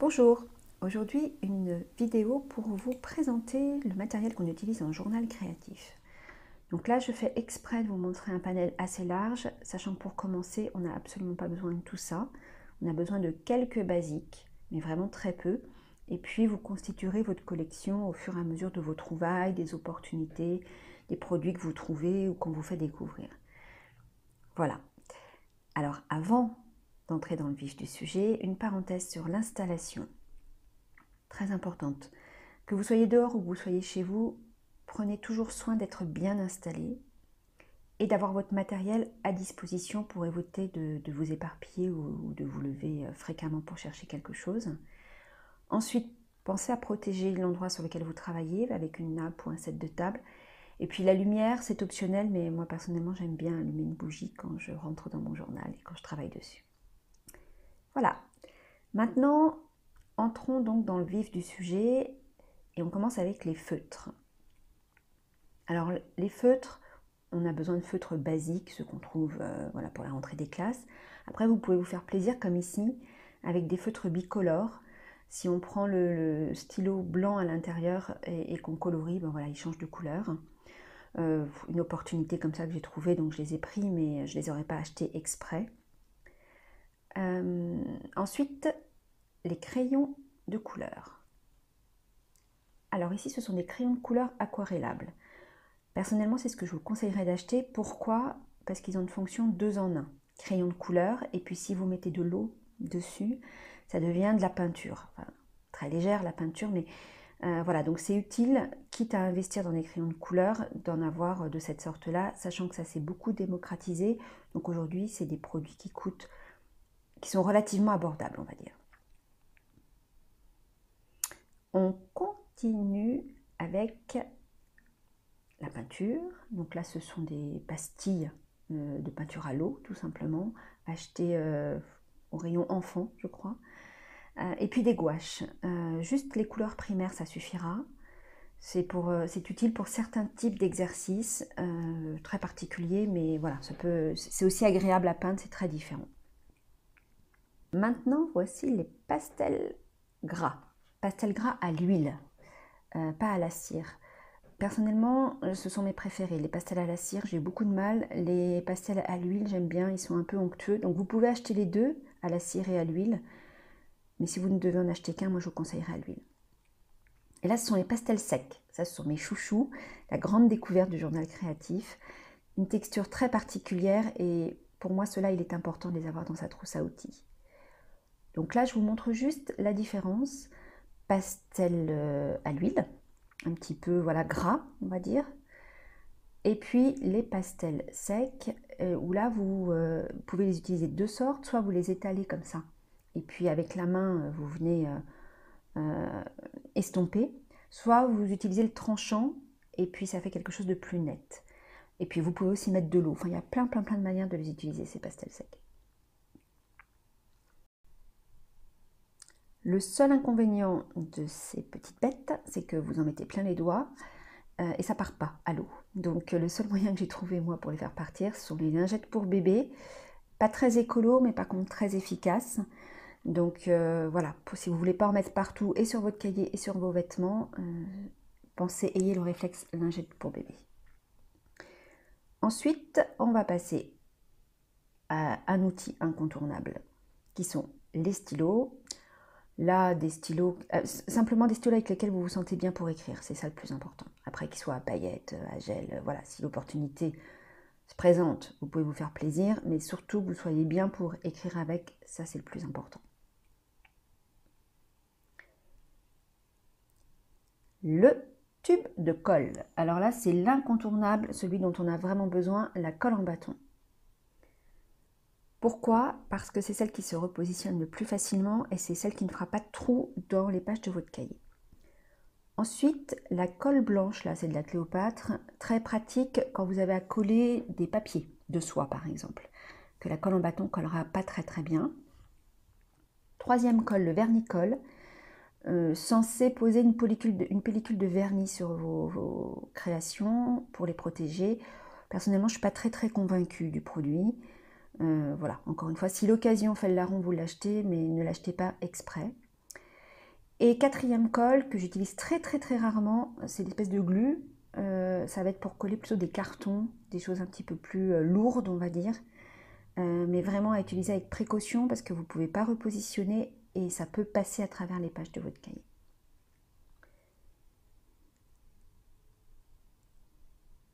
Bonjour, aujourd'hui une vidéo pour vous présenter le matériel qu'on utilise en journal créatif. Donc là je fais exprès de vous montrer un panel assez large, sachant que pour commencer on n'a absolument pas besoin de tout ça. On a besoin de quelques basiques, mais vraiment très peu. Et puis vous constituerez votre collection au fur et à mesure de vos trouvailles, des opportunités, des produits que vous trouvez ou qu'on vous fait découvrir. Voilà. Alors avant d'entrer dans le vif du sujet, une parenthèse sur l'installation. Très importante. Que vous soyez dehors ou que vous soyez chez vous, prenez toujours soin d'être bien installé et d'avoir votre matériel à disposition pour éviter de vous éparpiller ou de vous lever fréquemment pour chercher quelque chose. Ensuite, pensez à protéger l'endroit sur lequel vous travaillez avec une nappe ou un set de table. Et puis la lumière, c'est optionnel, mais moi personnellement, j'aime bien allumer une bougie quand je rentre dans mon journal et quand je travaille dessus. Voilà. Maintenant, entrons donc dans le vif du sujet et on commence avec les feutres. Alors les feutres, on a besoin de feutres basiques, ceux qu'on trouve voilà, pour la rentrée des classes. Après, vous pouvez vous faire plaisir comme ici avec des feutres bicolores. Si on prend le stylo blanc à l'intérieur et qu'on colorie, ben voilà, il change de couleur. Une opportunité comme ça que j'ai trouvée, donc je les ai pris, mais je ne les aurais pas achetés exprès. Ensuite, les crayons de couleur. Alors ici, ce sont des crayons de couleur aquarellables. Personnellement, c'est ce que je vous conseillerais d'acheter. Pourquoi? Parce qu'ils ont une fonction 2 en 1. Crayon de couleur, et puis si vous mettez de l'eau dessus, ça devient de la peinture. Enfin, très légère la peinture, mais voilà, donc c'est utile, quitte à investir dans des crayons de couleur, d'en avoir de cette sorte-là, sachant que ça s'est beaucoup démocratisé. Donc aujourd'hui, c'est des produits qui sont relativement abordables, on va dire. On continue avec la peinture. Donc là, ce sont des pastilles de peinture à l'eau, tout simplement, achetées au rayon enfant, je crois. Et puis des gouaches. Juste les couleurs primaires, ça suffira. C'est utile pour certains types d'exercices très particuliers, mais voilà, c'est aussi agréable à peindre, c'est très différent. Maintenant, voici les pastels gras. Pastels gras à l'huile, pas à la cire. Personnellement, ce sont mes préférés. Les pastels à la cire, j'ai beaucoup de mal. Les pastels à l'huile, j'aime bien, ils sont un peu onctueux. Donc vous pouvez acheter les deux, à la cire et à l'huile. Mais si vous ne devez en acheter qu'un, moi je vous conseillerais à l'huile. Et là, ce sont les pastels secs. Ça, ce sont mes chouchous, la grande découverte du journal créatif. Une texture très particulière et pour moi, cela, il est important de les avoir dans sa trousse à outils. Donc là, je vous montre juste la différence. Pastel à l'huile, un petit peu voilà, gras, on va dire. Et puis les pastels secs, où là, vous pouvez les utiliser de deux sortes. Soit vous les étalez comme ça, et puis avec la main, vous venez estomper. Soit vous utilisez le tranchant, et puis ça fait quelque chose de plus net. Et puis vous pouvez aussi mettre de l'eau. Enfin, il y a plein de manières de les utiliser, ces pastels secs. Le seul inconvénient de ces petites bêtes, c'est que vous en mettez plein les doigts et ça part pas à l'eau. Donc le seul moyen que j'ai trouvé moi pour les faire partir, ce sont les lingettes pour bébé. Pas très écolo, mais par contre très efficace. Donc voilà, si vous voulez pas en mettre partout et sur votre cahier et sur vos vêtements, ayez le réflexe lingette pour bébé. Ensuite, on va passer à un outil incontournable qui sont les stylos. Là, des stylos, simplement des stylos avec lesquels vous vous sentez bien pour écrire, c'est ça le plus important. Après, qu'ils soient à paillettes, à gel, voilà, si l'opportunité se présente, vous pouvez vous faire plaisir, mais surtout que vous soyez bien pour écrire avec, ça c'est le plus important. Le tube de colle. Alors là, c'est l'incontournable, celui dont on a vraiment besoin, la colle en bâton. Pourquoi? Parce que c'est celle qui se repositionne le plus facilement et c'est celle qui ne fera pas de trou dans les pages de votre cahier. Ensuite, la colle blanche, là c'est de la Cléopâtre, très pratique quand vous avez à coller des papiers de soie par exemple, que la colle en bâton collera pas très bien. Troisième colle, le vernis-colle, censé poser une pellicule de vernis sur vos créations pour les protéger. Personnellement, je ne suis pas très convaincue du produit. Voilà, encore une fois, si l'occasion fait le larron, vous l'achetez, mais ne l'achetez pas exprès. Et quatrième colle que j'utilise très rarement, c'est l'espèce de glu. Ça va être pour coller plutôt des cartons, des choses un petit peu plus lourdes, on va dire. Mais vraiment à utiliser avec précaution parce que vous ne pouvez pas repositionner et ça peut passer à travers les pages de votre cahier.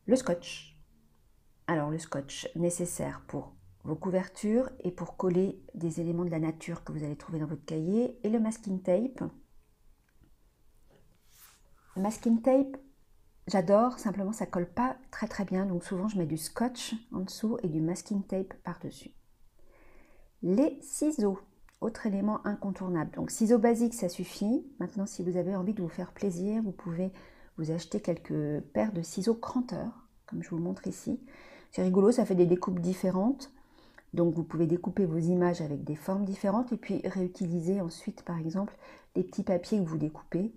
Le scotch. Alors le scotch nécessaire pour vos couvertures et pour coller des éléments de la nature que vous allez trouver dans votre cahier, et le masking tape. Le masking tape, j'adore, simplement ça colle pas très bien, donc souvent je mets du scotch en dessous et du masking tape par-dessus. Les ciseaux, autre élément incontournable. Donc ciseaux basiques, ça suffit. Maintenant, si vous avez envie de vous faire plaisir, vous pouvez vous acheter quelques paires de ciseaux cranteurs, comme je vous montre ici. C'est rigolo, ça fait des découpes différentes. Donc vous pouvez découper vos images avec des formes différentes et puis réutiliser ensuite, par exemple, les petits papiers que vous découpez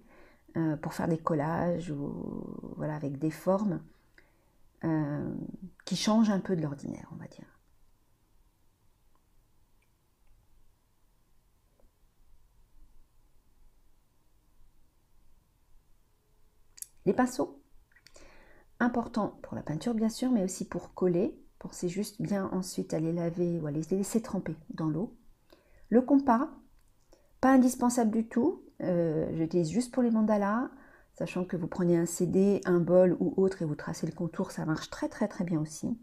pour faire des collages ou voilà, avec des formes qui changent un peu de l'ordinaire, on va dire. Les pinceaux, important pour la peinture bien sûr, mais aussi pour coller. Pensez juste bien ensuite à les laver ou à les laisser tremper dans l'eau. Le compas, pas indispensable du tout, j'utilise juste pour les mandalas, sachant que vous prenez un CD, un bol ou autre et vous tracez le contour, ça marche très bien aussi.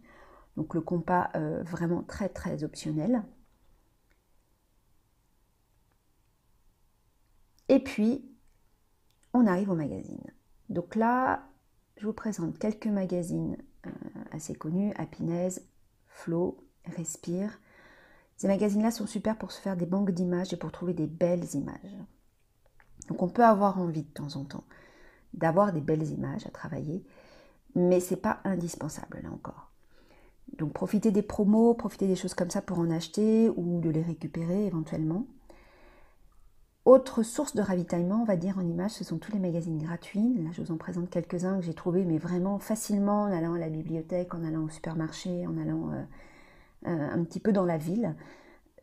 Donc le compas, vraiment très optionnel. Et puis, on arrive au magazine. Donc là, je vous présente quelques magazines assez connus, Happiness, Flow, Respire. Ces magazines-là sont super pour se faire des banques d'images et pour trouver des belles images. Donc on peut avoir envie de temps en temps d'avoir des belles images à travailler, mais c'est pas indispensable là encore. Donc profitez des promos, profitez des choses comme ça pour en acheter ou de les récupérer éventuellement. Autre source de ravitaillement, on va dire, en images, ce sont tous les magazines gratuits. Là, je vous en présente quelques-uns que j'ai trouvés, mais vraiment facilement, en allant à la bibliothèque, en allant au supermarché, en allant un petit peu dans la ville.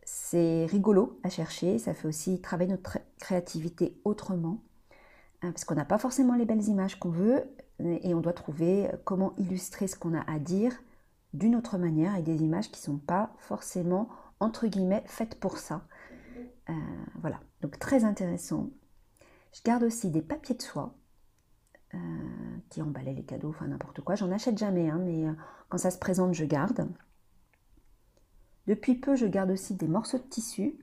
C'est rigolo à chercher, ça fait aussi travailler notre créativité autrement, parce qu'on n'a pas forcément les belles images qu'on veut, et on doit trouver comment illustrer ce qu'on a à dire d'une autre manière, avec des images qui ne sont pas forcément, entre guillemets, faites pour ça. Voilà, donc très intéressant. Je garde aussi des papiers de soie qui emballaient les cadeaux, enfin n'importe quoi. J'en achète jamais, hein, mais quand ça se présente, je garde. Depuis peu, je garde aussi des morceaux de tissu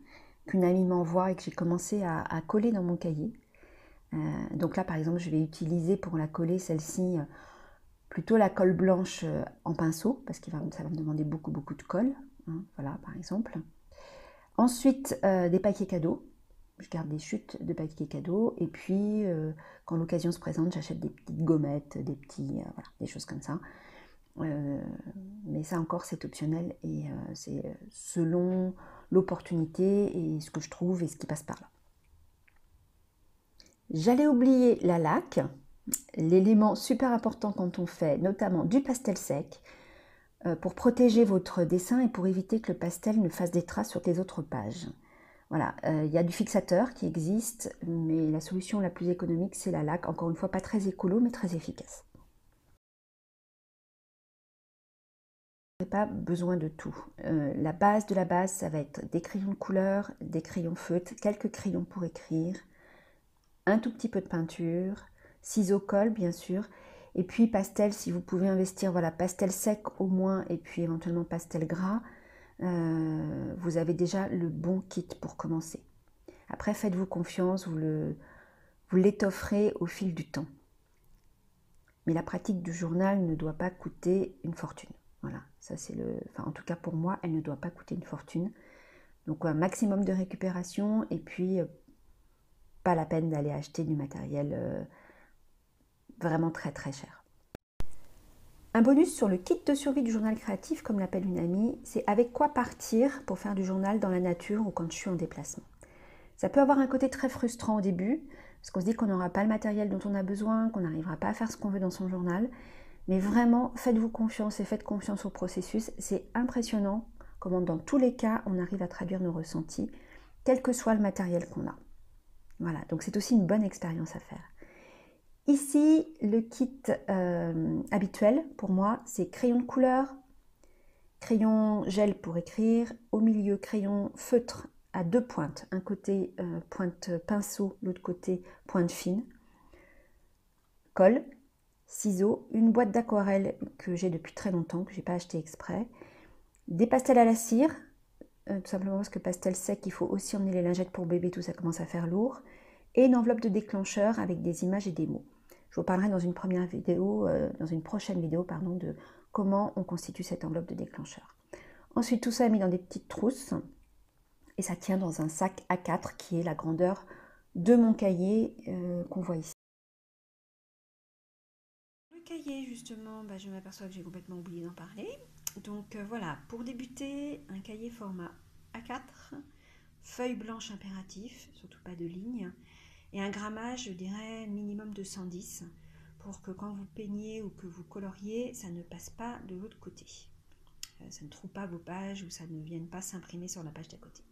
qu'une amie m'envoie et que j'ai commencé à coller dans mon cahier. Donc là, par exemple, je vais utiliser pour la coller celle-ci plutôt la colle blanche en pinceau, parce que ça va me demander beaucoup de colle. Hein, voilà, par exemple. Ensuite, des paquets cadeaux. Je garde des chutes de paquets cadeaux. Et puis, quand l'occasion se présente, j'achète des petites gommettes, voilà, des choses comme ça. Mais ça encore, c'est optionnel et c'est selon l'opportunité et ce que je trouve et ce qui passe par là. J'allais oublier la laque, l'élément super important quand on fait notamment du pastel sec, pour protéger votre dessin et pour éviter que le pastel ne fasse des traces sur les autres pages. Voilà, il y a du fixateur qui existe, mais la solution la plus économique, c'est la laque. Encore une fois, pas très écolo, mais très efficace. Vous n'avez pas besoin de tout. La base de la base, ça va être des crayons de couleur, des crayons feutres, quelques crayons pour écrire, un tout petit peu de peinture, ciseaux colle bien sûr, et puis pastel si vous pouvez investir, voilà, pastel sec au moins, et puis éventuellement pastel gras, vous avez déjà le bon kit pour commencer. Après, faites-vous confiance, vous l'étofferez au fil du temps. Mais la pratique du journal ne doit pas coûter une fortune. Voilà, ça c'est en tout cas pour moi, elle ne doit pas coûter une fortune. Donc un maximum de récupération et puis pas la peine d'aller acheter du matériel vraiment très cher. Un bonus sur le kit de survie du journal créatif, comme l'appelle une amie, c'est avec quoi partir pour faire du journal dans la nature ou quand je suis en déplacement. Ça peut avoir un côté très frustrant au début, parce qu'on se dit qu'on n'aura pas le matériel dont on a besoin, qu'on n'arrivera pas à faire ce qu'on veut dans son journal. Mais vraiment, faites-vous confiance et faites confiance au processus. C'est impressionnant comment dans tous les cas, on arrive à traduire nos ressentis, quel que soit le matériel qu'on a. Voilà, donc c'est aussi une bonne expérience à faire. Ici, le kit habituel pour moi, c'est crayon de couleur, crayon gel pour écrire, au milieu crayon feutre à 2 pointes, un côté pointe pinceau, l'autre côté pointe fine, colle, ciseaux, une boîte d'aquarelle que j'ai depuis très longtemps, que je n'ai pas acheté exprès, des pastels à la cire, tout simplement parce que pastel sec, il faut aussi emmener les lingettes pour bébé, tout ça commence à faire lourd, et une enveloppe de déclencheur avec des images et des mots. Je vous parlerai dans une prochaine vidéo, de comment on constitue cette enveloppe de déclencheur. Ensuite, tout ça est mis dans des petites trousses et ça tient dans un sac A4 qui est la grandeur de mon cahier qu'on voit ici. Le cahier, justement, je m'aperçois que j'ai complètement oublié d'en parler. Donc voilà, pour débuter, un cahier format A4, feuille blanche impératif, surtout pas de lignes, et un grammage, je dirais, minimum de 110, pour que quand vous peignez ou que vous coloriez, ça ne passe pas de l'autre côté. Ça ne trouve pas vos pages ou ça ne vienne pas s'imprimer sur la page d'à côté.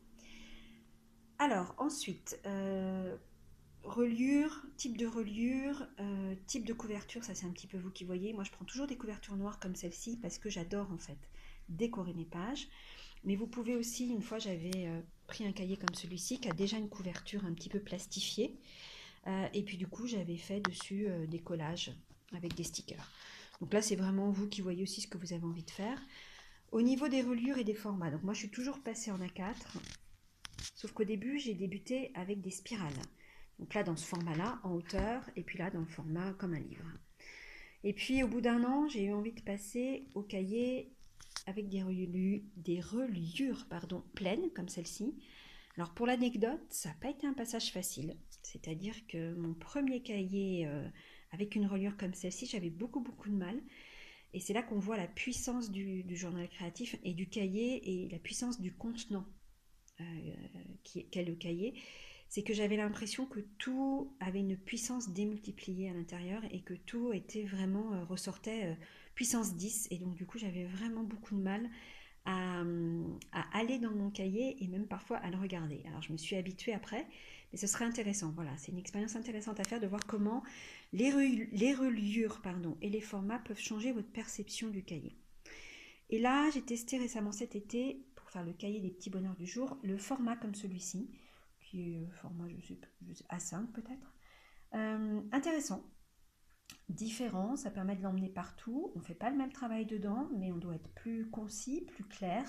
Alors, ensuite, reliure, type de reliure, type de couverture, ça c'est un petit peu vous qui voyez. Moi, je prends toujours des couvertures noires comme celle-ci parce que j'adore en fait décorer mes pages. Mais vous pouvez aussi, une fois j'avais pris un cahier comme celui-ci qui a déjà une couverture un petit peu plastifiée. Et puis du coup, j'avais fait dessus des collages avec des stickers. Donc là, c'est vraiment vous qui voyez aussi ce que vous avez envie de faire. Au niveau des reliures et des formats, donc moi je suis toujours passée en A4, sauf qu'au début, j'ai débuté avec des spirales. Donc là, dans ce format-là, en hauteur, et puis là, dans le format comme un livre. Et puis, au bout d'un an, j'ai eu envie de passer au cahier avec des reliures pleines, comme celle-ci. Alors, pour l'anecdote, ça n'a pas été un passage facile. C'est-à-dire que mon premier cahier avec une reliure comme celle-ci, j'avais beaucoup de mal. Et c'est là qu'on voit la puissance du journal créatif et du cahier et la puissance du contenant qu'est le cahier. C'est que j'avais l'impression que tout avait une puissance démultipliée à l'intérieur et que tout était vraiment ressortait puissance 10. Et donc du coup, j'avais vraiment beaucoup de mal à aller dans mon cahier et même parfois à le regarder. Alors je me suis habituée après, mais ce serait intéressant. Voilà, c'est une expérience intéressante à faire de voir comment les reliures et les formats peuvent changer votre perception du cahier. Et là, j'ai testé récemment cet été, pour faire le cahier des petits bonheurs du jour, le format comme celui-ci, qui est format, je sais, A5 peut-être. Intéressant, différent, ça permet de l'emmener partout. On ne fait pas le même travail dedans, mais on doit être plus concis, plus clair.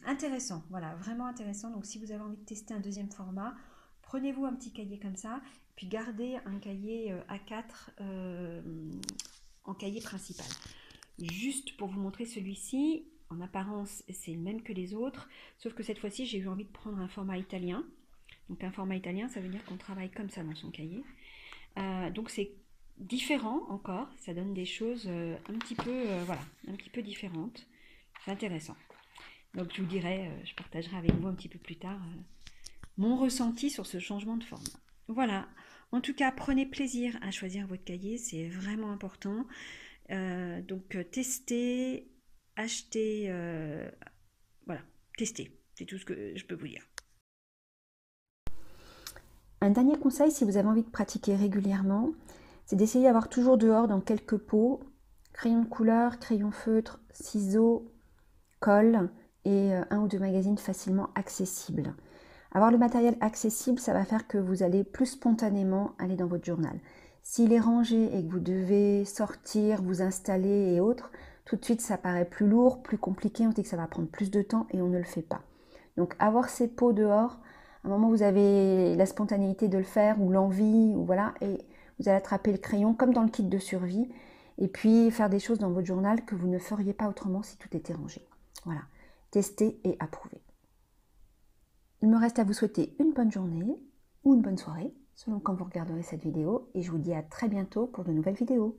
Intéressant, voilà, vraiment intéressant. Donc si vous avez envie de tester un deuxième format, prenez-vous un petit cahier comme ça, puis gardez un cahier A4 en cahier principal. Juste pour vous montrer celui-ci, en apparence c'est le même que les autres, sauf que cette fois-ci j'ai eu envie de prendre un format italien. Donc un format italien, ça veut dire qu'on travaille comme ça dans son cahier. Donc c'est différent encore, ça donne des choses un petit peu différentes. C'est intéressant. Donc je vous dirai, je partagerai avec vous un petit peu plus tard mon ressenti sur ce changement de format. Voilà, en tout cas prenez plaisir à choisir votre cahier, c'est vraiment important. Donc testez, achetez, voilà, testez, c'est tout ce que je peux vous dire. Un dernier conseil, si vous avez envie de pratiquer régulièrement, c'est d'essayer d'avoir toujours dehors dans quelques pots, crayon de couleur, crayon feutre, ciseaux, colle et un ou deux magazines facilement accessibles. Avoir le matériel accessible, ça va faire que vous allez plus spontanément aller dans votre journal. S'il est rangé et que vous devez sortir, vous installer et autres, tout de suite ça paraît plus lourd, plus compliqué, on se dit que ça va prendre plus de temps et on ne le fait pas. Donc avoir ces pots dehors, à un moment vous avez la spontanéité de le faire ou l'envie, ou voilà, et vous allez attraper le crayon comme dans le kit de survie et puis faire des choses dans votre journal que vous ne feriez pas autrement si tout était rangé. Voilà, testez et approuvez. Il me reste à vous souhaiter une bonne journée ou une bonne soirée, selon quand vous regarderez cette vidéo, et je vous dis à très bientôt pour de nouvelles vidéos.